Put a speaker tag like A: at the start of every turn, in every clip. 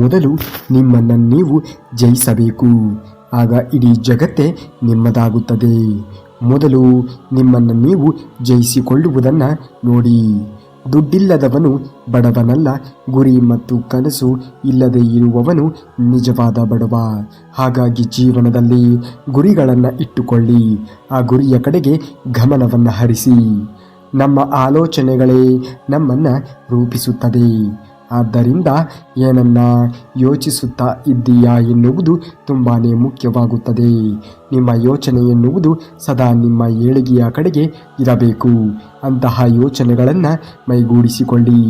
A: ಮೊದಲು ನಿಮ್ಮನ್ನು ನೀವು ಜಯಿಸಬೇಕು. ಆಗ ಇಡೀ ಜಗತ್ತೇ ನಿಮ್ಮದಾಗುತ್ತದೆ. ಮೊದಲು ನಿಮ್ಮನ್ನು ನೀವು ಜಯಿಸಿಕೊಳ್ಳುವುದನ್ನು ನೋಡಿ. ದುಡ್ಡಿಲ್ಲದವನು ಬಡವನಲ್ಲ, ಗುರಿ ಮತ್ತು ಕನಸು ಇಲ್ಲದೆ ಇರುವವನು ನಿಜವಾದ ಬಡವ. ಹಾಗಾಗಿ ಜೀವನದಲ್ಲಿ ಗುರಿಗಳನ್ನು ಇಟ್ಟುಕೊಳ್ಳಿ, ಆ ಗುರಿಯ ಕಡೆಗೆ ಗಮನವನ್ನು ಹರಿಸಿ. ನಮ್ಮ ಆಲೋಚನೆಗಳೇ ನಮ್ಮನ್ನು ರೂಪಿಸುತ್ತದೆ. ಆದ್ದರಿಂದ ಏನನ್ನ ಯೋಚಿಸುತ್ತಾ ಇದ್ದೀಯಾ ಎನ್ನುವುದು ತುಂಬಾ ಮುಖ್ಯವಾಗುತ್ತದೆ. ನಿಮ್ಮ ಯೋಚನೆ ಎನ್ನುವುದು ಸದಾ ನಿಮ್ಮ ಏಳಿಗೆಯ ಕಡೆಗೆ ಇರಬೇಕು. ಅಂತಹ ಯೋಚನೆಗಳನ್ನು ಮೈಗೂಡಿಸಿಕೊಳ್ಳಿ.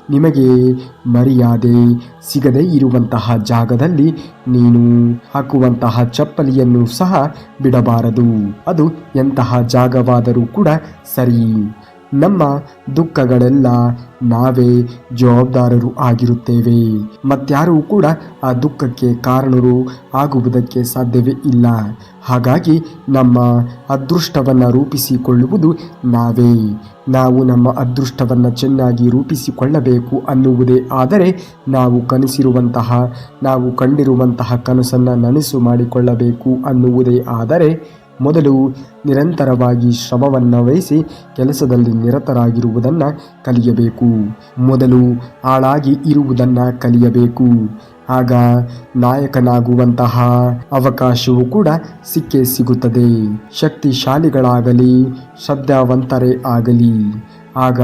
A: ನಿಮಗೆ ಮರ್ಯಾದೆ ಸಿಗದೇ ಇರುವಂತಹ ಜಾಗದಲ್ಲಿ ನೀನು ಹಾಕುವಂತಹ ಚಪ್ಪಲಿಯನ್ನು ಸಹ ಬಿಡಬಾರದು. ಅದು ಎಂತಹ ಜಾಗವಾದರೂ ಕೂಡ ಸರಿ. ನಮ್ಮ ದುಃಖಗಳೆಲ್ಲ ನಾವೇ ಜವಾಬ್ದಾರರು ಆಗಿರುತ್ತೇವೆ. ಮತ್ಯಾರೂ ಕೂಡ ಆ ದುಃಖಕ್ಕೆ ಕಾರಣರು ಆಗುವುದಕ್ಕೆ ಸಾಧ್ಯವೇ ಇಲ್ಲ. ಹಾಗಾಗಿ ನಮ್ಮ ಅದೃಷ್ಟವನ್ನು ರೂಪಿಸಿಕೊಳ್ಳುವುದು ನಾವೇ. ನಾವು ನಮ್ಮ ಅದೃಷ್ಟವನ್ನು ಚೆನ್ನಾಗಿ ರೂಪಿಸಿಕೊಳ್ಳಬೇಕು ಅನ್ನುವುದೇ ಆದರೆ ನಾವು ನಾವು ಕಂಡಿರುವಂತಹ ಕನಸನ್ನು ನನಸು ಮಾಡಿಕೊಳ್ಳಬೇಕು ಅನ್ನುವುದೇ ಆದರೆ ಮೊದಲು ನಿರಂತರವಾಗಿ ಶ್ರಮವನ್ನು ವಹಿಸಿ ಕೆಲಸದಲ್ಲಿ ನಿರತರಾಗಿರುವುದನ್ನು ಕಲಿಯಬೇಕು. ಮೊದಲು ಆಳಾಗಿ ಇರುವುದನ್ನು ಕಲಿಯಬೇಕು. ಆಗ ನಾಯಕನಾಗುವಂತಹ ಅವಕಾಶವೂ ಕೂಡ ಸಿಕ್ಕೇ ಸಿಗುತ್ತದೆ. ಶಕ್ತಿಶಾಲಿಗಳಾಗಲಿ ಶ್ರದ್ಧಾವಂತರೇ ಆಗಲಿ, ಆಗ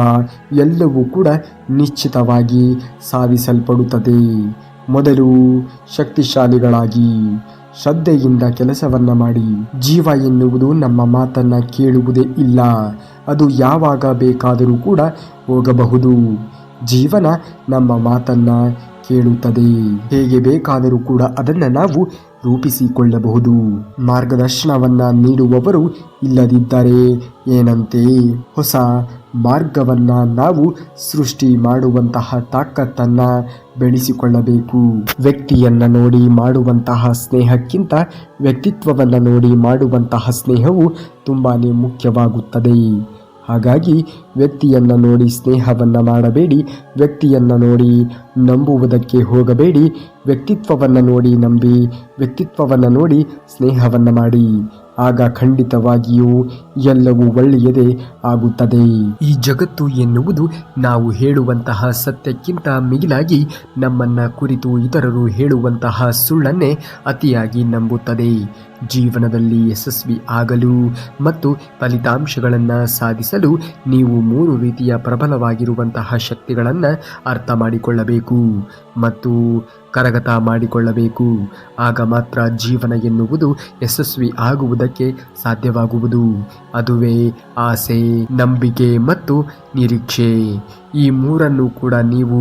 A: ಎಲ್ಲವೂ ಕೂಡ ನಿಶ್ಚಿತವಾಗಿ ಸಾಧಿಸಲ್ಪಡುತ್ತದೆ. ಮೊದಲು ಶಕ್ತಿಶಾಲಿಗಳಾಗಿ ಶ್ರದ್ಧೆಯಿಂದ ಕೆಲಸವನ್ನ ಮಾಡಿ. ಜೀವ ಎನ್ನುವುದು ನಮ್ಮ ಮಾತನ್ನ ಕೇಳುವುದೇ ಇಲ್ಲ. ಅದು ಯಾವಾಗ ಬೇಕಾದರೂ ಕೂಡ ಹೋಗಬಹುದು. ಜೀವನ ನಮ್ಮ ಮಾತನ್ನ ಕೇಳುತ್ತದೆ. ಹೇಗೆ ಬೇಕಾದರೂ ಕೂಡ ಅದನ್ನು ನಾವು ರೂಪಿಸಿಕೊಳ್ಳಬಹುದು. ಮಾರ್ಗದರ್ಶನವನ್ನ ನೀಡುವವರು ಇಲ್ಲದಿದ್ದರೆ ಏನಂತೆ? ಹೊಸ ಮಾರ್ಗವನ್ನ ನಾವು ಸೃಷ್ಟಿ ಮಾಡುವಂತಹ ತಾಕತ್ತನ್ನ ಬೆಳೆಸಿಕೊಳ್ಳಬೇಕು. ವ್ಯಕ್ತಿಯನ್ನ ನೋಡಿ ಮಾಡುವಂತಹ ಸ್ನೇಹಕ್ಕಿಂತ ವ್ಯಕ್ತಿತ್ವವನ್ನು ನೋಡಿ ಮಾಡುವಂತಹ ಸ್ನೇಹವು ತುಂಬಾನೇ ಮುಖ್ಯವಾಗುತ್ತದೆ. ಹಾಗಾಗಿ ವ್ಯಕ್ತಿಯನ್ನು ನೋಡಿ ಸ್ನೇಹವನ್ನು ಮಾಡಬೇಡಿ, ವ್ಯಕ್ತಿಯನ್ನು ನೋಡಿ ನಂಬುವುದಕ್ಕೆ ಹೋಗಬೇಡಿ. ವ್ಯಕ್ತಿತ್ವವನ್ನು ನೋಡಿ ನಂಬಿ, ವ್ಯಕ್ತಿತ್ವವನ್ನು ನೋಡಿ ಸ್ನೇಹವನ್ನು ಮಾಡಿ. ಆಗ ಖಂಡಿತವಾಗಿಯೂ ಎಲ್ಲವೂ ಒಳ್ಳೆಯದೇ ಆಗುತ್ತದೆ. ಈ ಜಗತ್ತು ಎನ್ನುವುದು ನಾವು ಹೇಳುವಂತಹ ಸತ್ಯಕ್ಕಿಂತ ಮಿಗಿಲಾಗಿ ನಮ್ಮನ್ನ ಕುರಿತು ಇತರರು ಹೇಳುವಂತಹ ಸುಳ್ಳನ್ನೇ ಅತಿಯಾಗಿ ನಂಬುತ್ತದೆ. ಜೀವನದಲ್ಲಿ ಯಶಸ್ವಿ ಆಗಲು ಮತ್ತು ಫಲಿತಾಂಶಗಳನ್ನು ಸಾಧಿಸಲು ನೀವು 3 ರೀತಿಯ ಪ್ರಬಲವಾಗಿರುವಂತಹ ಶಕ್ತಿಗಳನ್ನು ಅರ್ಥ ಮಾಡಿಕೊಳ್ಳಬೇಕು ಮತ್ತು ಕರಗತ ಮಾಡಿಕೊಳ್ಳಬೇಕು. ಆಗ ಮಾತ್ರ ಜೀವನ ಎನ್ನುವುದು ಯಶಸ್ವಿ ಆಗುವುದಕ್ಕೆ ಸಾಧ್ಯವಾಗುವುದು. ಅದುವೇ ಆಸೆ, ನಂಬಿಕೆ ಮತ್ತು ನಿರೀಕ್ಷೆ. ಈ 3 ಕೂಡ ನೀವು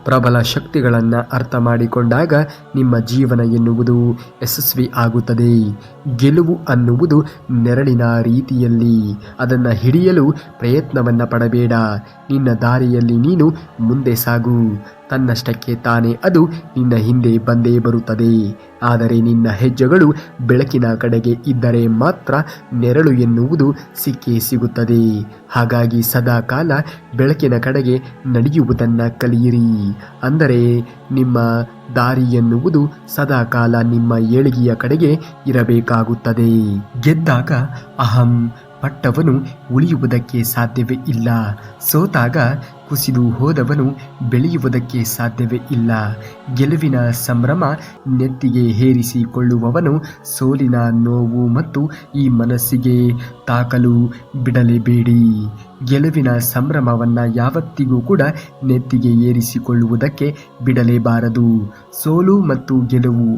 A: ಪ್ರಬಲ ಶಕ್ತಿಗಳನ್ನು ಅರ್ಥ ಮಾಡಿಕೊಂಡಾಗ ನಿಮ್ಮ ಜೀವನ ಎನ್ನುವುದು ಯಶಸ್ವಿ ಆಗುತ್ತದೆ. ಗೆಲುವು ಅನ್ನುವುದು ನೆರಳಿನ ರೀತಿಯಲ್ಲಿ. ಅದನ್ನು ಹಿಡಿಯಲು ಪ್ರಯತ್ನವನ್ನು ಪಡಬೇಡ. ನಿನ್ನ ದಾರಿಯಲ್ಲಿ ನೀನು ಮುಂದೆ ಸಾಗು. ತನ್ನಷ್ಟಕ್ಕೆ ತಾನೇ ಅದು ನಿನ್ನ ಹಿಂದೆ ಬಂದೇ ಬರುತ್ತದೆ. ಆದರೆ ನಿನ್ನ ಹೆಜ್ಜೆಗಳು ಬೆಳಕಿನ ಕಡೆಗೆ ಇದ್ದರೆ ಮಾತ್ರ ನೆರಳು ಎನ್ನುವುದು ಸಿಕ್ಕೇ ಸಿಗುತ್ತದೆ. ಹಾಗಾಗಿ ಸದಾ ಕಾಲ ಬೆಳಕಿನ ಕಡೆಗೆ ನಡೆಯುವುದನ್ನು ಕಲಿಯಿರಿ. ಅಂದರೆ ನಿಮ್ಮ ದಾರಿ ಎನ್ನುವುದು ಸದಾ ಕಾಲ ನಿಮ್ಮ ಏಳಿಗೆಯ ಕಡೆಗೆ ಇರಬೇಕಾಗುತ್ತದೆ. ಗೆದ್ದಾಗ ಅಹಂ ಪಟ್ಟವನು ಉಳಿಯುವುದಕ್ಕೆ ಸಾಧ್ಯವೇ ಇಲ್ಲ. ಸೋತಾಗ ಕುಸಿದು ಹೋದವನು ಬೆಳೆಯುವುದಕ್ಕೆ ಸಾಧ್ಯವೇ ಇಲ್ಲ. ಗೆಲುವಿನ ಸಂಭ್ರಮ ನೆತ್ತಿಗೆ ಹೇರಿಸಿಕೊಳ್ಳುವವನು ಸೋಲಿನ ನೋವು ಮತ್ತು ಈ ಮನಸ್ಸಿಗೆ ತಾಕಲು ಬಿಡಲೇಬೇಡಿ. ಗೆಲುವಿನ ಸಂಭ್ರಮವನ್ನು ಯಾವತ್ತಿಗೂ ಕೂಡ ನೆತ್ತಿಗೆ ಏರಿಸಿಕೊಳ್ಳುವುದಕ್ಕೆ ಬಿಡಲೇಬಾರದು. ಸೋಲು ಮತ್ತು ಗೆಲುವು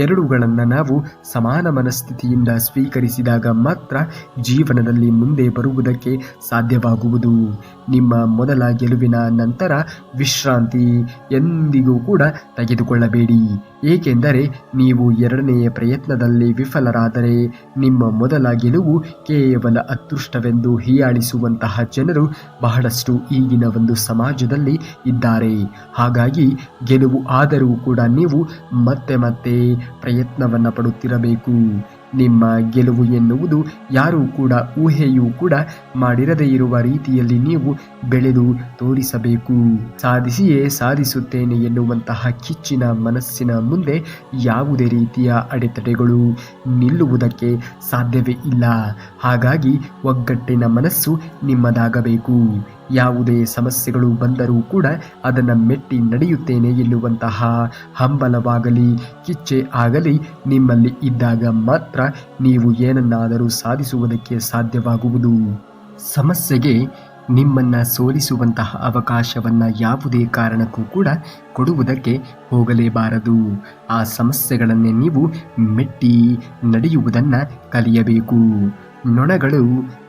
A: ಎರಡೂಗಳನ್ನು ನಾವು ಸಮಾನ ಮನಸ್ಥಿತಿಯಿಂದ ಸ್ವೀಕರಿಸಿದಾಗ ಮಾತ್ರ ಜೀವನದಲ್ಲಿ ಮುಂದೆ ಬರುವುದಕ್ಕೆ ಸಾಧ್ಯವಾಗುವುದು. ನಿಮ್ಮ ಮೊದಲ ಗೆಲುವಿನ ನಂತರ ವಿಶ್ರಾಂತಿ ಎಂದಿಗೂ ಕೂಡ ತೆಗೆದುಕೊಳ್ಳಬೇಡಿ. ಏಕೆಂದರೆ ನೀವು 2ನೇ ಪ್ರಯತ್ನದಲ್ಲಿ ವಿಫಲರಾದರೆ ನಿಮ್ಮ ಮೊದಲ ಗೆಲುವು ಕೇವಲ ಅದೃಷ್ಟವೆಂದು ಹೀಯಾಳಿಸುವಂತಹ ಜನರು ಬಹಳಷ್ಟು ಈಗಿನ ಒಂದು ಸಮಾಜದಲ್ಲಿ ಇದ್ದಾರೆ. ಹಾಗಾಗಿ ಗೆಲುವು ಆದರೂ ಕೂಡ ನೀವು ಮತ್ತೆ ಮತ್ತೆ ಪ್ರಯತ್ನವನ್ನು ಪಡುತ್ತಿರಬೇಕು. ನಿಮ್ಮ ಗೆಲುವು ಎನ್ನುವುದು ಯಾರೂ ಕೂಡ ಊಹೆಯೂ ಕೂಡ ಮಾಡಿರದೇ ಇರುವ ರೀತಿಯಲ್ಲಿ ನೀವು ಬೆಳೆದು ತೋರಿಸಬೇಕು. ಸಾಧಿಸಿಯೇ ಸಾಧಿಸುತ್ತೇನೆ ಎನ್ನುವಂತಹ ಕಿಚ್ಚಿನ ಮನಸ್ಸಿನ ಮುಂದೆ ಯಾವುದೇ ರೀತಿಯ ಅಡೆತಡೆಗಳು ನಿಲ್ಲುವುದಕ್ಕೆ ಸಾಧ್ಯವೇ ಇಲ್ಲ. ಹಾಗಾಗಿ ಒಗ್ಗಟ್ಟಿನ ಮನಸ್ಸು ನಿಮ್ಮದಾಗಬೇಕು. ಯಾವುದೇ ಸಮಸ್ಯೆಗಳು ಬಂದರೂ ಕೂಡ ಅದನ್ನು ಮೆಟ್ಟಿ ನಡೆಯುತ್ತೇನೆ ಎನ್ನುವಂತಹ ಹಂಬಲವಾಗಲಿ ಕಿಚ್ಚೆ ಆಗಲಿ ನಿಮ್ಮಲ್ಲಿ ಇದ್ದಾಗ ಮಾತ್ರ ನೀವು ಏನನ್ನಾದರೂ ಸಾಧಿಸುವುದಕ್ಕೆ ಸಾಧ್ಯವಾಗುವುದು. ಸಮಸ್ಯೆಗೆ ನಿಮ್ಮನ್ನು ಸೋಲಿಸುವಂತಹ ಅವಕಾಶವನ್ನು ಯಾವುದೇ ಕಾರಣಕ್ಕೂ ಕೂಡ ಕೊಡುವುದಕ್ಕೆ ಹೋಗಲೇಬಾರದು. ಆ ಸಮಸ್ಯೆಗಳನ್ನೇ ನೀವು ಮೆಟ್ಟಿ ನಡೆಯುವುದನ್ನು ಕಲಿಯಬೇಕು. ನೊಣಗಳು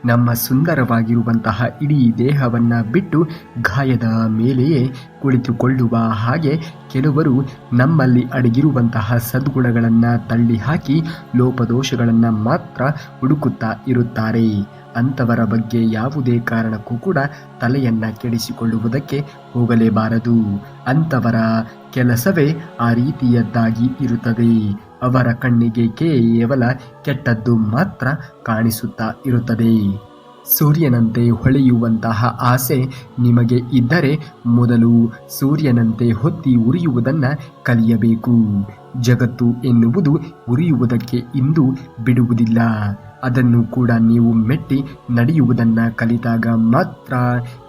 A: ನಮ್ಮ ಸುಂದರವಾಗಿರುವಂತಹ ಇಡೀ ದೇಹವನ್ನು ಬಿಟ್ಟು ಗಾಯದ ಮೇಲೆಯೇ ಕುಳಿತುಕೊಳ್ಳುವ ಹಾಗೆ ಕೆಲವರು ನಮ್ಮಲ್ಲಿ ಅಡಗಿರುವಂತಹ ಸದ್ಗುಣಗಳನ್ನು ತಳ್ಳಿ ಹಾಕಿ ಲೋಪದೋಷಗಳನ್ನು ಮಾತ್ರ ಹುಡುಕುತ್ತಾ ಇರುತ್ತಾರೆ. ಅಂಥವರ ಬಗ್ಗೆ ಯಾವುದೇ ಕಾರಣಕ್ಕೂ ಕೂಡ ತಲೆಯನ್ನು ಕೆಡಿಸಿಕೊಳ್ಳುವುದಕ್ಕೆ ಹೋಗಲೇಬಾರದು. ಅಂಥವರ ಕೆಲಸವೇ ಆ ರೀತಿಯದ್ದಾಗಿ ಇರುತ್ತದೆ. ಅವರ ಕಣ್ಣಿಗೆ ಕೇವಲ ಕೆಟ್ಟದ್ದು ಮಾತ್ರ ಕಾಣಿಸುತ್ತಾ ಇರುತ್ತದೆ. ಸೂರ್ಯನಂತೆ ಹೊಳೆಯುವಂತಹ ಆಸೆ ನಿಮಗೆ ಇದ್ದರೆ ಮೊದಲು ಸೂರ್ಯನಂತೆ ಹೊತ್ತಿ ಉರಿಯುವುದನ್ನು ಕಲಿಯಬೇಕು. ಜಗತ್ತು ಎನ್ನುವುದು ಉರಿಯುವುದಕ್ಕೆ ಇಂದು ಬಿಡುವುದಿಲ್ಲ. ಅದನ್ನು ಕೂಡ ನೀವು ಮೆಟ್ಟಿ ನಡೆಯುವುದನ್ನು ಕಲಿತಾಗ ಮಾತ್ರ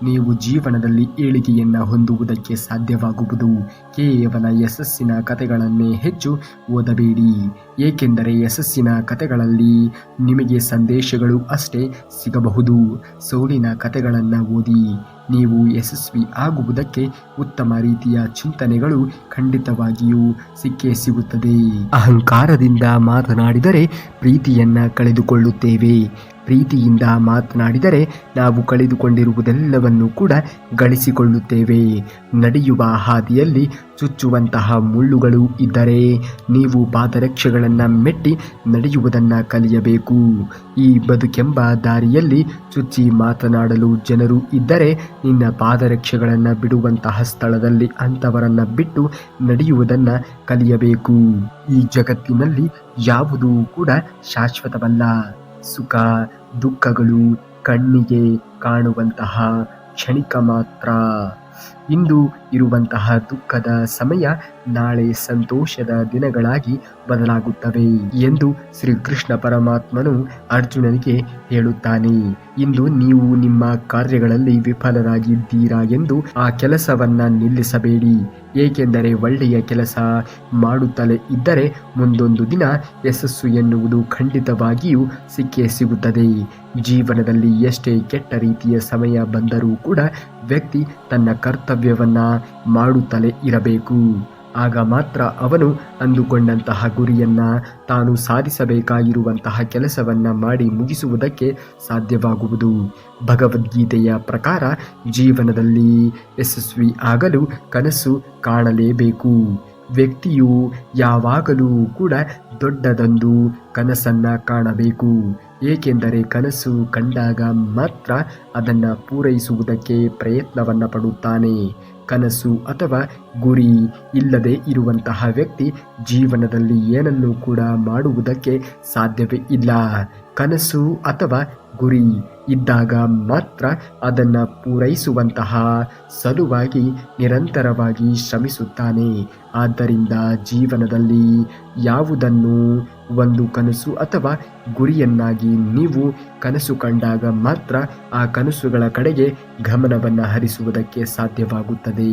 A: ನೀವು ಜೀವನದಲ್ಲಿ ಏಳಿಗೆಯನ್ನು ಹೊಂದುವುದಕ್ಕೆ ಸಾಧ್ಯವಾಗುವುದು. ಕೇವಲ ಯಶಸ್ಸಿನ ಕಥೆಗಳನ್ನೇ ಹೆಚ್ಚು ಓದಬೇಡಿ. ಏಕೆಂದರೆ ಯಶಸ್ಸಿನ ಕಥೆಗಳಲ್ಲಿ ನಿಮಗೆ ಸಂದೇಶಗಳು ಅಷ್ಟೇ ಸಿಗಬಹುದು. ಸೋಲಿನ ಕಥೆಗಳನ್ನು ಓದಿ. ನೀವು ಯಶಸ್ವಿ ಆಗುವುದಕ್ಕೆ ಉತ್ತಮ ರೀತಿಯ ಚಿಂತನೆಗಳು ಖಂಡಿತವಾಗಿಯೂ ಸಿಕ್ಕೇ ಸಿಗುತ್ತದೆ. ಅಹಂಕಾರದಿಂದ ಮಾತನಾಡಿದರೆ ಪ್ರೀತಿಯನ್ನು ಕಳೆದುಕೊಳ್ಳುತ್ತೇವೆ. ಪ್ರೀತಿಯಿಂದ ಮಾತನಾಡಿದರೆ ನಾವು ಕಳೆದುಕೊಂಡಿರುವುದೆಲ್ಲವನ್ನು ಕೂಡ ಗಳಿಸಿಕೊಳ್ಳುತ್ತೇವೆ. ನಡೆಯುವ ಹಾದಿಯಲ್ಲಿ ಚುಚ್ಚುವಂತಹ ಮುಳ್ಳುಗಳು ಇದ್ದರೆ ನೀವು ಪಾದರಕ್ಷೆಗಳನ್ನು ಮೆಟ್ಟಿ ನಡೆಯುವುದನ್ನು ಕಲಿಯಬೇಕು. ಈ ಬದುಕೆಂಬ ದಾರಿಯಲ್ಲಿ ಚುಚ್ಚಿ ಮಾತನಾಡಲು ಜನರು ಇದ್ದರೆ ನಿನ್ನ ಪಾದರಕ್ಷೆಗಳನ್ನು ಬಿಡುವಂತಹ ಸ್ಥಳದಲ್ಲಿ ಅಂಥವರನ್ನು ಬಿಟ್ಟು ನಡೆಯುವುದನ್ನು ಕಲಿಯಬೇಕು. ಈ ಜಗತ್ತಿನಲ್ಲಿ ಯಾವುದೂ ಕೂಡ ಶಾಶ್ವತವಲ್ಲ. ಸುಖ ದುಃಖಗಳು ಕಣ್ಣಿಗೆ ಕಾಣುವಂತಹ ಕ್ಷಣಿಕ ಮಾತ್ರ. ಇಂದು ಇರುವಂತಹ ದುಃಖದ ಸಮಯ ನಾಳೆ ಸಂತೋಷದ ದಿನಗಳಾಗಿ ಬದಲಾಗುತ್ತವೆ ಎಂದು ಶ್ರೀಕೃಷ್ಣ ಪರಮಾತ್ಮನು ಅರ್ಜುನನಿಗೆ ಹೇಳುತ್ತಾನೆ. ಇಂದು ನೀವು ನಿಮ್ಮ ಕಾರ್ಯಗಳಲ್ಲಿ ವಿಫಲರಾಗಿದ್ದೀರಾ ಎಂದು ಆ ಕೆಲಸವನ್ನ ನಿಲ್ಲಿಸಬೇಡಿ. ಏಕೆಂದರೆ ಒಳ್ಳೆಯ ಕೆಲಸ ಮಾಡುತ್ತಲೇ ಇದ್ದರೆ ಮುಂದೊಂದು ದಿನ ಯಶಸ್ಸು ಎನ್ನುವುದು ಖಂಡಿತವಾಗಿಯೂ ಸಿಕ್ಕೇ ಸಿಗುತ್ತದೆ. ಜೀವನದಲ್ಲಿ ಎಷ್ಟೇ ಕೆಟ್ಟ ರೀತಿಯ ಸಮಯ ಬಂದರೂ ಕೂಡ ವ್ಯಕ್ತಿ ತನ್ನ ಕರ್ತವ್ಯವನ್ನ ಮಾಡುತ್ತಲೇ ಇರಬೇಕು. ಆಗ ಮಾತ್ರ ಅವನು ಅಂದುಕೊಂಡಂತಹ ಗುರಿಯನ್ನ ತಾನು ಸಾಧಿಸಬೇಕಾಗಿರುವಂತಹ ಕೆಲಸವನ್ನ ಮಾಡಿ ಮುಗಿಸುವುದಕ್ಕೆ ಸಾಧ್ಯವಾಗುವುದು. ಭಗವದ್ಗೀತೆಯ ಪ್ರಕಾರ ಜೀವನದಲ್ಲಿ ಯಶಸ್ವಿ ಆಗಲು ಕನಸು ಕಾಣಲೇಬೇಕು. ವ್ಯಕ್ತಿಯು ಯಾವಾಗಲೂ ಕೂಡ ದೊಡ್ಡದೊಂದು ಕನಸನ್ನ ಕಾಣಬೇಕು. ಏಕೆಂದರೆ ಕನಸು ಕಂಡಾಗ ಮಾತ್ರ ಅದನ್ನು ಪೂರೈಸುವುದಕ್ಕೆ ಪ್ರಯತ್ನವನ್ನು ಪಡುತ್ತಾನೆ. ಕನಸು ಅಥವಾ ಗುರಿ ಇಲ್ಲದೆ ಇರುವಂತಹ ವ್ಯಕ್ತಿ ಜೀವನದಲ್ಲಿ ಏನನ್ನೂ ಕೂಡ ಮಾಡುವುದಕ್ಕೆ ಸಾಧ್ಯವೇ ಇಲ್ಲ. ಕನಸು ಅಥವಾ ಗುರಿ ಇದ್ದಾಗ ಮಾತ್ರ ಅದನ್ನು ಪೂರೈಸುವಂತಹ ಸಲುವಾಗಿ ನಿರಂತರವಾಗಿ ಶ್ರಮಿಸುತ್ತಾನೆ. ಆದ್ದರಿಂದ ಜೀವನದಲ್ಲಿ ಯಾವುದನ್ನು ಒಂದು ಕನಸು ಅಥವಾ ಗುರಿಯನ್ನಾಗಿ ನೀವು ಕನಸು ಕಂಡಾಗ ಮಾತ್ರ ಆ ಕನಸುಗಳ ಕಡೆಗೆ ಗಮನವನ್ನು ಹರಿಸುವುದಕ್ಕೆ ಸಾಧ್ಯವಾಗುತ್ತದೆ.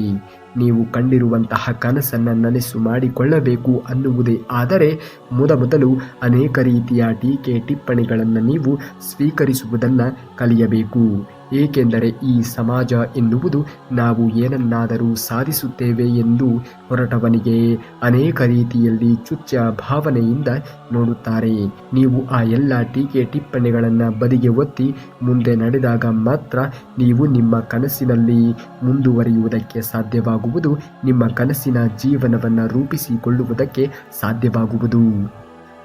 A: ನೀವು ಕಂಡಿರುವಂತಹ ಕನಸನ್ನು ನನಸು ಮಾಡಿಕೊಳ್ಳಬೇಕು ಅನ್ನುವುದೇ ಆದರೆ ಮೊದಲು ಅನೇಕ ರೀತಿಯ ಟೀಕೆ ಟಿಪ್ಪಣಿಗಳನ್ನು ನೀವು ಸ್ವೀಕರಿಸುವುದನ್ನು ಕಲಿಯಬೇಕು. ಏಕೆಂದರೆ ಈ ಸಮಾಜ ಎನ್ನುವುದು ನಾವು ಏನನ್ನಾದರೂ ಸಾಧಿಸುತ್ತೇವೆ ಎಂದು ಹೊರಟವನಿಗೆ ಅನೇಕ ರೀತಿಯಲ್ಲಿ ಚುಚ್ಚ ಭಾವನೆಯಿಂದ ನೋಡುತ್ತಾರೆ. ನೀವು ಆ ಎಲ್ಲ ಟೀಕೆ ಟಿಪ್ಪಣಿಗಳನ್ನು ಬದಿಗೆ ಒತ್ತಿ ಮುಂದೆ ನಡೆದಾಗ ಮಾತ್ರ ನೀವು ನಿಮ್ಮ ಕನಸಿನಲ್ಲಿ ಮುಂದುವರಿಯುವುದಕ್ಕೆ ಸಾಧ್ಯವಾಗುವುದು. ನಿಮ್ಮ ಕನಸಿನ ಜೀವನವನ್ನು ರೂಪಿಸಿಕೊಳ್ಳುವುದಕ್ಕೆ ಸಾಧ್ಯವಾಗುವುದು.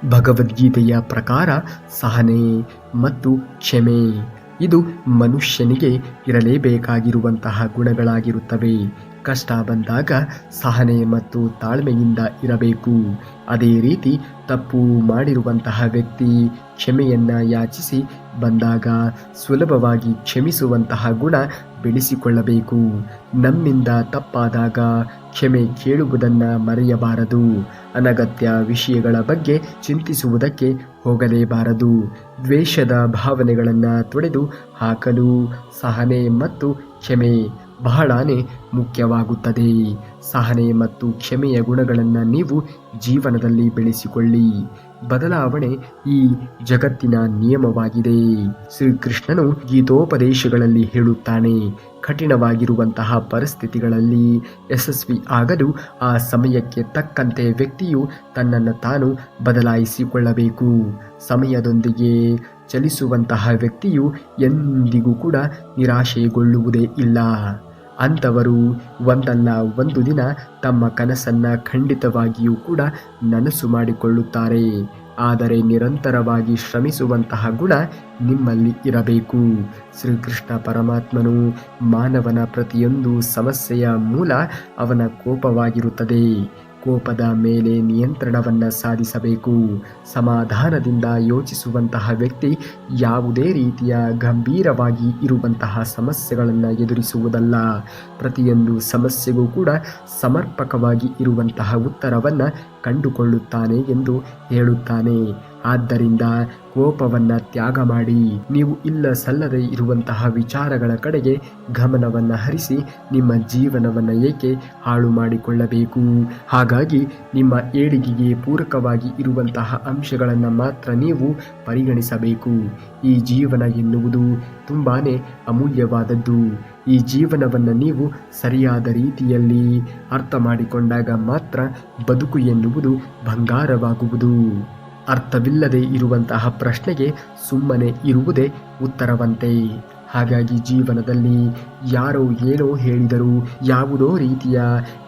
A: ಭಗವದ್ಗೀತೆಯ ಪ್ರಕಾರ ಸಹನೆ ಮತ್ತು ಕ್ಷಮೆ ಇದು ಮನುಷ್ಯನಿಗೆ ಇರಲೇಬೇಕಾಗಿರುವಂತಹ ಗುಣಗಳಾಗಿರುತ್ತವೆ. ಕಷ್ಟ ಬಂದಾಗ ಸಹನೆ ಮತ್ತು ತಾಳ್ಮೆಯಿಂದ ಇರಬೇಕು. ಅದೇ ರೀತಿ ತಪ್ಪು ಮಾಡಿರುವಂತಹ ವ್ಯಕ್ತಿ ಕ್ಷಮೆಯನ್ನ ಯಾಚಿಸಿ ಬಂದಾಗ ಸುಲಭವಾಗಿ ಕ್ಷಮಿಸುವಂತಹ ಗುಣ ಬೆಳೆಸಿಕೊಳ್ಳಬೇಕು. ನಮ್ಮಿಂದ ತಪ್ಪಾದಾಗ ಕ್ಷಮೆ ಕೇಳುವುದನ್ನು ಮರೆಯಬಾರದು. ಅನಗತ್ಯ ವಿಷಯಗಳ ಬಗ್ಗೆ ಚಿಂತಿಸುವುದಕ್ಕೆ ಹೋಗಲೇಬಾರದು. ದ್ವೇಷದ ಭಾವನೆಗಳನ್ನು ತೊಡೆದು ಹಾಕಲು ಸಹನೆ ಮತ್ತು ಕ್ಷಮೆ ಬಹಳನೇ ಮುಖ್ಯವಾಗುತ್ತದೆ. ಸಹನೆ ಮತ್ತು ಕ್ಷಮೆಯ ಗುಣಗಳನ್ನು ನೀವು ಜೀವನದಲ್ಲಿ ಬೆಳೆಸಿಕೊಳ್ಳಿ. ಬದಲಾವಣೆ ಈ ಜಗತ್ತಿನ ನಿಯಮವಾಗಿದೆ. ಶ್ರೀಕೃಷ್ಣನು ಗೀತೋಪದೇಶಗಳಲ್ಲಿ ಹೇಳುತ್ತಾನೆ, ಕಠಿಣವಾಗಿರುವಂತಹ ಪರಿಸ್ಥಿತಿಗಳಲ್ಲಿ ಯಶಸ್ವಿ ಆಗಲು ಆ ಸಮಯಕ್ಕೆ ತಕ್ಕಂತೆ ವ್ಯಕ್ತಿಯು ತನ್ನನ್ನು ತಾನು ಬದಲಾಯಿಸಿಕೊಳ್ಳಬೇಕು. ಸಮಯದೊಂದಿಗೆ ಚಲಿಸುವಂತಹ ವ್ಯಕ್ತಿಯು ಎಂದಿಗೂ ಕೂಡ ನಿರಾಶೆಗೊಳ್ಳುವುದೇ ಇಲ್ಲ. ಅಂಥವರು ಒಂದಲ್ಲ ಒಂದು ದಿನ ತಮ್ಮ ಕನಸನ್ನು ಖಂಡಿತವಾಗಿಯೂ ಕೂಡ ನನಸು ಮಾಡಿಕೊಳ್ಳುತ್ತಾರೆ. ಆದರೆ ನಿರಂತರವಾಗಿ ಶ್ರಮಿಸುವಂತಹ ಗುಣ ನಿಮ್ಮಲ್ಲಿ ಇರಬೇಕು. ಶ್ರೀಕೃಷ್ಣ ಪರಮಾತ್ಮನು ಮಾನವನ ಪ್ರತಿಯೊಂದು ಸಮಸ್ಯೆಯ ಮೂಲ ಅವನ ಕೋಪವಾಗಿರುತ್ತದೆ. ಕೋಪದ ಮೇಲೆ ನಿಯಂತ್ರಣವನ್ನು ಸಾಧಿಸಬೇಕು. ಸಮಾಧಾನದಿಂದ ಯೋಚಿಸುವಂತಹ ವ್ಯಕ್ತಿ ಯಾವುದೇ ರೀತಿಯ ಗಂಭೀರವಾಗಿ ಇರುವಂತಹ ಸಮಸ್ಯೆಗಳನ್ನು ಎದುರಿಸುವುದಲ್ಲ, ಪ್ರತಿಯೊಂದು ಸಮಸ್ಯೆಗೂ ಕೂಡ ಸಮರ್ಪಕವಾಗಿ ಇರುವಂತಹ ಉತ್ತರವನ್ನು ಕಂಡುಕೊಳ್ಳುತ್ತಾನೆ ಎಂದು ಹೇಳುತ್ತಾನೆ. ಆದ್ದರಿಂದ ಕೋಪವನ್ನು ತ್ಯಾಗ ಮಾಡಿ ನೀವು ಇಲ್ಲ ಸಲ್ಲದೆ ಇರುವಂತಹ ವಿಚಾರಗಳ ಕಡೆಗೆ ಗಮನವನ್ನು ಹರಿಸಿ ನಿಮ್ಮ ಜೀವನವನ್ನು ಏಕೆ ಹಾಳು ಮಾಡಿಕೊಳ್ಳಬೇಕು. ಹಾಗಾಗಿ ನಿಮ್ಮ ಏಳಿಗೆಗೆ ಪೂರಕವಾಗಿ ಇರುವಂತಹ ಅಂಶಗಳನ್ನು ಮಾತ್ರ ನೀವು ಪರಿಗಣಿಸಬೇಕು. ಈ ಜೀವನ ಎನ್ನುವುದು ತುಂಬಾ ಅಮೂಲ್ಯವಾದದ್ದು. ಈ ಜೀವನವನ್ನು ನೀವು ಸರಿಯಾದ ರೀತಿಯಲ್ಲಿ ಅರ್ಥ ಮಾಡಿಕೊಂಡಾಗ ಮಾತ್ರ ಬದುಕು ಎನ್ನುವುದು ಬಂಗಾರವಾಗುವುದು. ಅರ್ಥವಿಲ್ಲದೆ ಇರುವಂತಹ ಪ್ರಶ್ನೆಗೆ ಸುಮ್ಮನೆ ಇರುವುದೇ ಉತ್ತರವಂತೆ. ಹಾಗಾಗಿ ಜೀವನದಲ್ಲಿ ಯಾರೋ ಏನೋ ಹೇಳಿದರು, ಯಾವುದೋ ರೀತಿಯ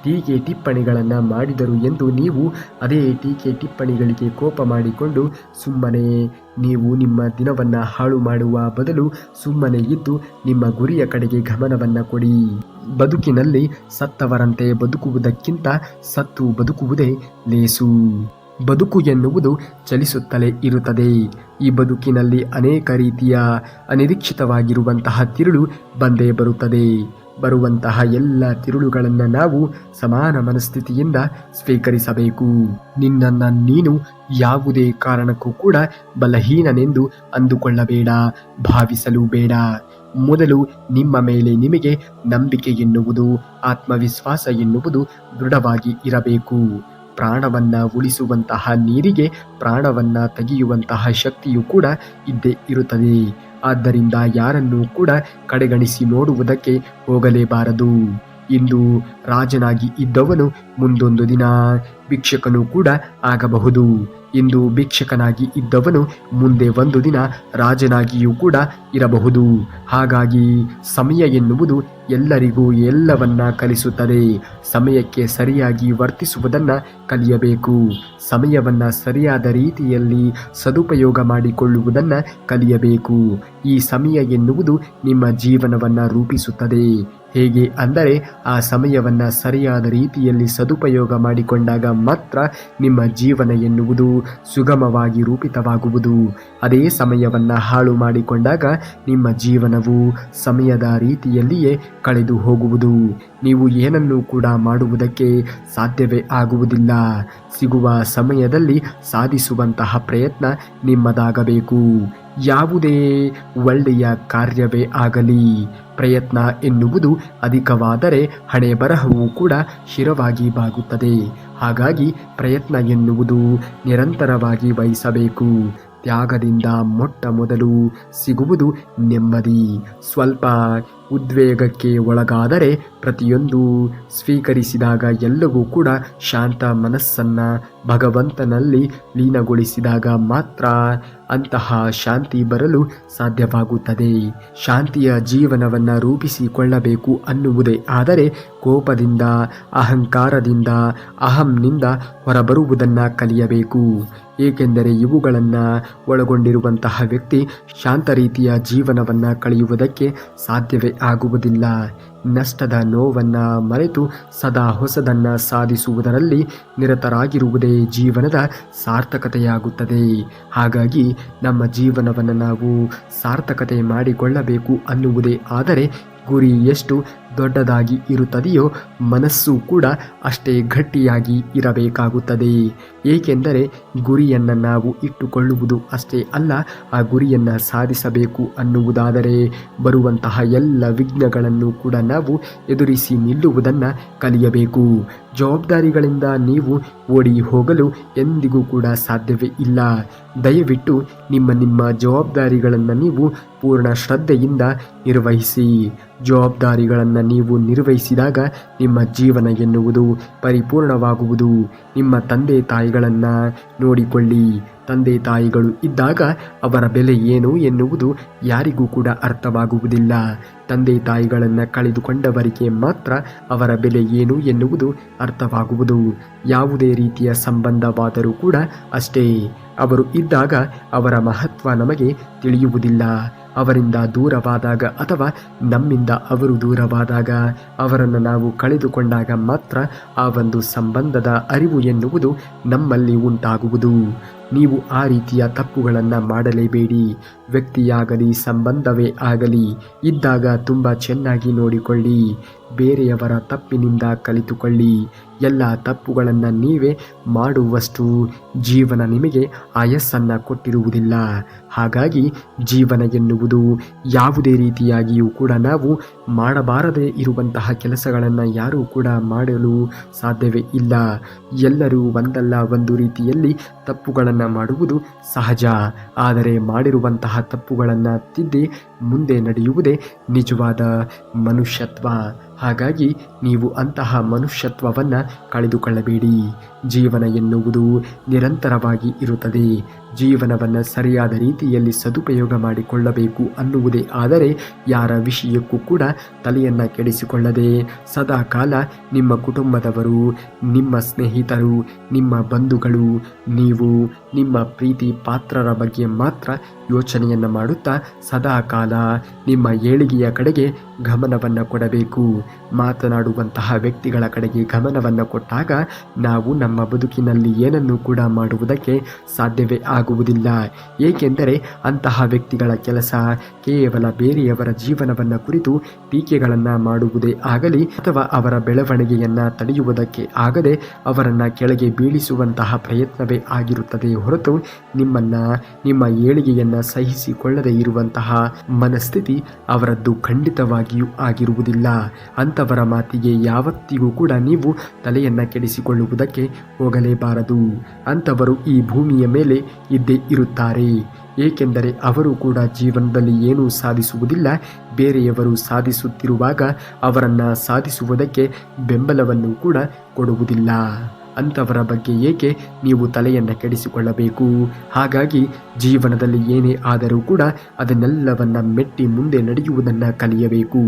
A: ಟೀಕೆ ಟಿಪ್ಪಣಿಗಳನ್ನು ಮಾಡಿದರು ಎಂದು ನೀವು ಅದೇ ಟೀಕೆ ಟಿಪ್ಪಣಿಗಳಿಗೆ ಕೋಪ ಮಾಡಿಕೊಂಡು ಸುಮ್ಮನೆ ನೀವು ನಿಮ್ಮ ದಿನವನ್ನು ಹಾಳು ಮಾಡುವ ಬದಲು ಸುಮ್ಮನೆ ಇದ್ದು ನಿಮ್ಮ ಗುರಿಯ ಕಡೆಗೆ ಗಮನವನ್ನು ಕೊಡಿ. ಬದುಕಿನಲ್ಲಿ ಸತ್ತವರಂತೆ ಬದುಕುವುದಕ್ಕಿಂತ ಸತ್ತು ಬದುಕುವುದೇ ಲೇಸು. ಬದುಕು ಎನ್ನುವುದು ಚಲಿಸುತ್ತಲೇ ಇರುತ್ತದೆ. ಈ ಬದುಕಿನಲ್ಲಿ ಅನೇಕ ರೀತಿಯ ಅನಿರೀಕ್ಷಿತವಾಗಿರುವಂತಹ ತಿರುಳು ಬಂದೇ ಬರುತ್ತದೆ. ಬರುವಂತಹ ಎಲ್ಲ ತಿರುಳುಗಳನ್ನು ನಾವು ಸಮಾನ ಮನಸ್ಥಿತಿಯಿಂದ ಸ್ವೀಕರಿಸಬೇಕು. ನಿನ್ನನ್ನು ನೀನು ಯಾವುದೇ ಕಾರಣಕ್ಕೂ ಕೂಡ ಬಲಹೀನನೆಂದು ಅಂದುಕೊಳ್ಳಬೇಡ, ಭಾವಿಸಲು ಬೇಡ. ಮೊದಲು ನಿಮ್ಮ ಮೇಲೆ ನಿಮಗೆ ನಂಬಿಕೆ ಎನ್ನುವುದು, ಆತ್ಮವಿಶ್ವಾಸ ಎನ್ನುವುದು ದೃಢವಾಗಿ ಇರಬೇಕು. ಪ್ರಾಣವನ್ನು ಉಳಿಸುವಂತಹ ನೀರಿಗೆ ಪ್ರಾಣವನ್ನು ತೆಗೆಯುವಂತಹ ಶಕ್ತಿಯು ಕೂಡ ಇದ್ದೇ ಇರುತ್ತದೆ. ಆದ್ದರಿಂದ ಯಾರನ್ನೂ ಕೂಡ ಕಡೆಗಣಿಸಿ ನೋಡುವುದಕ್ಕೆ ಹೋಗಲೇಬಾರದು. ಇಂದು ರಾಜನಾಗಿ ಇದ್ದವನು ಮುಂದೊಂದು ದಿನ ಭಿಕ್ಷಕನು ಕೂಡ ಆಗಬಹುದು. ಇಂದು ಭಿಕ್ಷಕನಾಗಿ ಇದ್ದವನು ಮುಂದೆ ಒಂದು ದಿನ ರಾಜನಾಗಿಯೂ ಕೂಡ ಇರಬಹುದು. ಹಾಗಾಗಿ ಸಮಯ ಎನ್ನುವುದು ಎಲ್ಲರಿಗೂ ಎಲ್ಲವನ್ನ ಕಲಿಸುತ್ತದೆ. ಸಮಯಕ್ಕೆ ಸರಿಯಾಗಿ ವರ್ತಿಸುವುದನ್ನು ಕಲಿಯಬೇಕು. ಸಮಯವನ್ನು ಸರಿಯಾದ ರೀತಿಯಲ್ಲಿ ಸದುಪಯೋಗ ಮಾಡಿಕೊಳ್ಳುವುದನ್ನು ಕಲಿಯಬೇಕು. ಈ ಸಮಯ ಎನ್ನುವುದು ನಿಮ್ಮ ಜೀವನವನ್ನು ರೂಪಿಸುತ್ತದೆ. ಹೇಗೆ ಅಂದರೆ ಆ ಸಮಯವನ್ನು ಸರಿಯಾದ ರೀತಿಯಲ್ಲಿ ಸದುಪಯೋಗ ಮಾಡಿಕೊಂಡಾಗ ಮಾತ್ರ ನಿಮ್ಮ ಜೀವನ ಎನ್ನುವುದು ಸುಗಮವಾಗಿ ರೂಪಿತವಾಗುವುದು. ಅದೇ ಸಮಯವನ್ನು ಹಾಳು ಮಾಡಿಕೊಂಡಾಗ ನಿಮ್ಮ ಜೀವನವು ಸಮಯದ ರೀತಿಯಲ್ಲಿಯೇ ಕಳೆದು ಹೋಗುವುದು. ನೀವು ಏನನ್ನೂ ಕೂಡ ಮಾಡುವುದಕ್ಕೆ ಸಾಧ್ಯವೇ ಆಗುವುದಿಲ್ಲ. ಸಿಗುವ ಸಮಯದಲ್ಲಿ ಸಾಧಿಸುವಂತಹ ಪ್ರಯತ್ನ ನಿಮ್ಮದಾಗಬೇಕು. ಯಾವುದೇ ಒಳ್ಳೆಯ ಕಾರ್ಯವೇ ಆಗಲಿ, ಪ್ರಯತ್ನ ಎನ್ನುವುದು ಅಧಿಕವಾದರೆ ಹಣೆ ಬರಹವೂ ಕೂಡ ಶಿರವಾಗಿ ಬಾಗುತ್ತದೆ. ಹಾಗಾಗಿ ಪ್ರಯತ್ನ ಎನ್ನುವುದು ನಿರಂತರವಾಗಿ ವಹಿಸಬೇಕು. ತ್ಯಾಗದಿಂದ ಮೊಟ್ಟ ಮೊದಲು ಸಿಗುವುದು ನೆಮ್ಮದಿ. ಸ್ವಲ್ಪ ಉದ್ವೇಗಕ್ಕೆ ಒಳಗಾದರೆ ಪ್ರತಿಯೊಂದು ಸ್ವೀಕರಿಸಿದಾಗ ಎಲ್ಲವೂ ಕೂಡ ಶಾಂತ ಮನಸ್ಸನ್ನು ಭಗವಂತನಲ್ಲಿ ಲೀನಗೊಳಿಸಿದಾಗ ಮಾತ್ರ ಅಂತಹ ಶಾಂತಿ ಬರಲು ಸಾಧ್ಯವಾಗುತ್ತದೆ. ಶಾಂತಿಯ ಜೀವನವನ್ನು ರೂಪಿಸಿಕೊಳ್ಳಬೇಕು ಅನ್ನುವುದೇ ಆದರೆ ಕೋಪದಿಂದ, ಅಹಂಕಾರದಿಂದ, ಅಹಂನಿಂದ ಹೊರಬರುವುದನ್ನು ಕಲಿಯಬೇಕು. ಏಕೆಂದರೆ ಇವುಗಳನ್ನು ಒಳಗೊಂಡಿರುವಂತಹ ವ್ಯಕ್ತಿ ಶಾಂತ ರೀತಿಯ ಜೀವನವನ್ನು ಕಳೆಯುವುದಕ್ಕೆ ಸಾಧ್ಯವೇ ಆಗುವುದಿಲ್ಲ. ನಷ್ಟದ ನೋವನ್ನ ಮರೆತು ಸದಾ ಹೊಸದನ್ನ ಸಾಧಿಸುವುದರಲ್ಲಿ ನಿರತರಾಗಿರುವುದೇ ಜೀವನದ ಸಾರ್ಥಕತೆಯಾಗುತ್ತದೆ. ಹಾಗಾಗಿ ನಮ್ಮ ಜೀವನವನ್ನು ನಾವು ಸಾರ್ಥಕತೆ ಮಾಡಿಕೊಳ್ಳಬೇಕು ಅನ್ನುವುದೇ ಆದರೆ ಗುರಿ ಎಷ್ಟು ದೊಡ್ಡದಾಗಿ ಇರುತ್ತದೆಯೋ ಮನಸ್ಸು ಕೂಡ ಅಷ್ಟೇ ಗಟ್ಟಿಯಾಗಿ ಇರಬೇಕಾಗುತ್ತದೆ. ಏಕೆಂದರೆ ಗುರಿಯನ್ನು ನಾವು ಇಟ್ಟುಕೊಳ್ಳುವುದು ಅಷ್ಟೇ ಅಲ್ಲ, ಆ ಗುರಿಯನ್ನು ಸಾಧಿಸಬೇಕು ಅನ್ನುವುದಾದರೆ ಬರುವಂತಹ ಎಲ್ಲ ವಿಘ್ನಗಳನ್ನು ಕೂಡ ನಾವು ಎದುರಿಸಿ ನಿಲ್ಲುವುದನ್ನು ಕಲಿಯಬೇಕು. ಜವಾಬ್ದಾರಿಗಳಿಂದ ನೀವು ಓಡಿ ಹೋಗಲು ಎಂದಿಗೂ ಕೂಡ ಸಾಧ್ಯವೇ ಇಲ್ಲ. ದಯವಿಟ್ಟು ನಿಮ್ಮ ಜವಾಬ್ದಾರಿಗಳನ್ನು ನೀವು ಪೂರ್ಣ ಶ್ರದ್ಧೆಯಿಂದ ನಿರ್ವಹಿಸಿ. ಜವಾಬ್ದಾರಿಗಳನ್ನು ನೀವು ನಿರ್ವಹಿಸಿದಾಗ ನಿಮ್ಮ ಜೀವನ ಎನ್ನುವುದು ಪರಿಪೂರ್ಣವಾಗುವುದು. ನಿಮ್ಮ ತಂದೆ ತಾಯಿಗಳನ್ನು ನೋಡಿಕೊಳ್ಳಿ. ತಂದೆ ತಾಯಿಗಳು ಇದ್ದಾಗ ಅವರ ಬೆಲೆ ಏನು ಎನ್ನುವುದು ಯಾರಿಗೂ ಕೂಡ ಅರ್ಥವಾಗುವುದಿಲ್ಲ. ತಂದೆ ತಾಯಿಗಳನ್ನು ಕಳೆದುಕೊಂಡವರಿಗೆ ಮಾತ್ರ ಅವರ ಬೆಲೆ ಏನು ಎನ್ನುವುದು ಅರ್ಥವಾಗುವುದು. ಯಾವುದೇ ರೀತಿಯ ಸಂಬಂಧವಾದರೂ ಕೂಡ ಅಷ್ಟೇ, ಅವರು ಇದ್ದಾಗ ಅವರ ಮಹತ್ವ ನಮಗೆ ತಿಳಿಯುವುದಿಲ್ಲ. ಅವರಿಂದ ದೂರವಾದಾಗ ಅಥವಾ ನಮ್ಮಿಂದ ಅವರು ದೂರವಾದಾಗ, ಅವರನ್ನು ನಾವು ಕಳೆದುಕೊಂಡಾಗ ಮಾತ್ರ ಆ ಒಂದು ಸಂಬಂಧದ ಅರಿವು ಎನ್ನುವುದು ನಮ್ಮಲ್ಲಿ ಉಂಟಾಗುವುದು. ನೀವು ಆ ರೀತಿಯ ತಪ್ಪುಗಳನ್ನು ಮಾಡಲೇಬೇಡಿ. ವ್ಯಕ್ತಿಯಾಗಲಿ ಸಂಬಂಧವೇ ಆಗಲಿ ಇದ್ದಾಗ ತುಂಬ ಚೆನ್ನಾಗಿ ನೋಡಿಕೊಳ್ಳಿ. ಬೇರೆಯವರ ತಪ್ಪಿನಿಂದ ಕಲಿತುಕೊಳ್ಳಿ. ಎಲ್ಲ ತಪ್ಪುಗಳನ್ನು ನೀವೇ ಮಾಡುವಷ್ಟು ಜೀವನ ನಿಮಗೆ ಆಯಸ್ಸನ್ನು ಕೊಟ್ಟಿರುವುದಿಲ್ಲ. ಹಾಗಾಗಿ ಜೀವನ ಎನ್ನುವುದು ಯಾವುದೇ ರೀತಿಯಾಗಿಯೂ ಕೂಡ ನಾವು ಮಾಡಬಾರದೇ ಇರುವಂತಹ ಕೆಲಸಗಳನ್ನು ಯಾರೂ ಕೂಡ ಮಾಡಲು ಸಾಧ್ಯವೇ ಇಲ್ಲ. ಎಲ್ಲರೂ ಒಂದಲ್ಲ ಒಂದು ರೀತಿಯಲ್ಲಿ ತಪ್ಪುಗಳನ್ನು ಮಾಡುವುದು ಸಹಜ. ಆದರೆ ಮಾಡಿರುವಂತಹ ತಪ್ಪುಗಳನ್ನು ತಿದ್ದಿ ಮುಂದೆ ನಡೆಯುವುದೇ ನಿಜವಾದ ಮನುಷ್ಯತ್ವ. ಹಾಗಾಗಿ ನೀವು ಅಂತಹ ಮನುಷ್ಯತ್ವವನ್ನು ಕಳೆದುಕೊಳ್ಳಬೇಡಿ. ಜೀವನ ಎನ್ನುವುದು ನಿರಂತರವಾಗಿ ಇರುತ್ತದೆ. ಜೀವನವನ್ನು ಸರಿಯಾದ ರೀತಿಯಲ್ಲಿ ಸದುಪಯೋಗ ಮಾಡಿಕೊಳ್ಳಬೇಕು ಅನ್ನುವುದೇ ಆದರೆ ಯಾರ ವಿಷಯಕ್ಕೂ ಕೂಡ ತಲೆಯನ್ನು ಕೆಡಿಸಿಕೊಳ್ಳದೆ ಸದಾ ಕಾಲ ನಿಮ್ಮ ಕುಟುಂಬದವರು, ನಿಮ್ಮ ಸ್ನೇಹಿತರು, ನಿಮ್ಮ ಬಂಧುಗಳು, ನೀವು ನಿಮ್ಮ ಪ್ರೀತಿ ಪಾತ್ರರ ಬಗ್ಗೆ ಮಾತ್ರ ಯೋಚನೆಯನ್ನು ಮಾಡುತ್ತಾ ಸದಾ ಕಾಲ ನಿಮ್ಮ ಏಳಿಗೆಯ ಕಡೆಗೆ ಗಮನವನ್ನು ಕೊಡಬೇಕು. ಮಾತನಾಡುವಂತಹ ವ್ಯಕ್ತಿಗಳ ಕಡೆಗೆ ಗಮನವನ್ನು ಕೊಟ್ಟಾಗ ನಾವು ನಮ್ಮ ಬದುಕಿನಲ್ಲಿ ಏನನ್ನೂ ಕೂಡ ಮಾಡುವುದಕ್ಕೆ ಸಾಧ್ಯವೇ ಆಗುವುದಿಲ್ಲ. ಏಕೆಂದರೆ ಅಂತಹ ವ್ಯಕ್ತಿಗಳ ಕೆಲಸ ಕೇವಲ ಬೇರೆಯವರ ಜೀವನವನ್ನು ಕುರಿತು ಟೀಕೆಗಳನ್ನು ಮಾಡುವುದೇ ಆಗಲಿ ಅಥವಾ ಅವರ ಬೆಳವಣಿಗೆಯನ್ನು ತಡೆಯುವುದಕ್ಕೆ ಆಗದೆ ಅವರನ್ನು ಕೆಳಗೆ ಬೀಳಿಸುವಂತಹ ಪ್ರಯತ್ನವೇ ಆಗಿರುತ್ತದೆ ಹೊರತು ನಿಮ್ಮ ಏಳಿಗೆಯನ್ನು ಸಹಿಸಿಕೊಳ್ಳದೆ ಇರುವಂತಹ ಮನಸ್ಥಿತಿ ಅವರದ್ದು ಖಂಡಿತವಾಗಿಯೂ ಆಗಿರುವುದಿಲ್ಲ. ಅಂಥವರ ಮಾತಿಗೆ ಯಾವತ್ತಿಗೂ ಕೂಡ ನೀವು ತಲೆಯನ್ನು ಕೆಡಿಸಿಕೊಳ್ಳುವುದಕ್ಕೆ ಹೋಗಲೇಬಾರದು. ಅಂಥವರು ಈ ಭೂಮಿಯ ಮೇಲೆ ಇದ್ದೇ ಇರುತ್ತಾರೆ. ಏಕೆಂದರೆ ಅವರು ಕೂಡ ಜೀವನದಲ್ಲಿ ಏನೂ ಸಾಧಿಸುವುದಿಲ್ಲ. ಬೇರೆಯವರು ಸಾಧಿಸುತ್ತಿರುವಾಗ ಅವರನ್ನು ಸಾಧಿಸುವುದಕ್ಕೆ ಬೆಂಬಲವನ್ನು ಕೂಡ ಕೊಡುವುದಿಲ್ಲ. ಅಂಥವರ ಬಗ್ಗೆ ಏಕೆ ನೀವು ತಲೆಯನ್ನು ಕೆಡಿಸಿಕೊಳ್ಳಬೇಕು? ಹಾಗಾಗಿ ಜೀವನದಲ್ಲಿ ಏನೇ ಆದರೂ ಕೂಡ ಅದನ್ನೆಲ್ಲವನ್ನು ಮೆಟ್ಟಿ ಮುಂದೆ ನಡೆಯುವುದನ್ನು ಕಲಿಯಬೇಕು.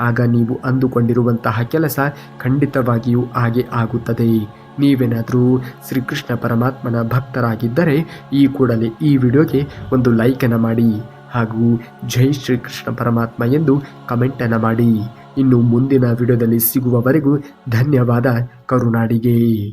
A: ಆಗ ನೀವು ಅಂದುಕೊಂಡಿರುವಂತಹ ಕೆಲಸ ಖಂಡಿತವಾಗಿಯೂ ಹಾಗೆ ಆಗುತ್ತದೆ. ನೀವೇನಾದರೂ ಶ್ರೀಕೃಷ್ಣ ಪರಮಾತ್ಮನ ಭಕ್ತರಾಗಿದ್ದರೆ ಈ ಕೂಡಲೇ ಈ ವಿಡಿಯೋಗೆ ಒಂದು ಲೈಕನ್ನು ಮಾಡಿ ಹಾಗೂ ಜೈ ಶ್ರೀಕೃಷ್ಣ ಪರಮಾತ್ಮ ಎಂದು ಕಮೆಂಟನ್ನು ಮಾಡಿ. ಇನ್ನು ಮುಂದಿನ ವಿಡಿಯೋದಲ್ಲಿ ಸಿಗುವವರೆಗೂ ಧನ್ಯವಾದ. ಕರುನಾಡಿಗೆ.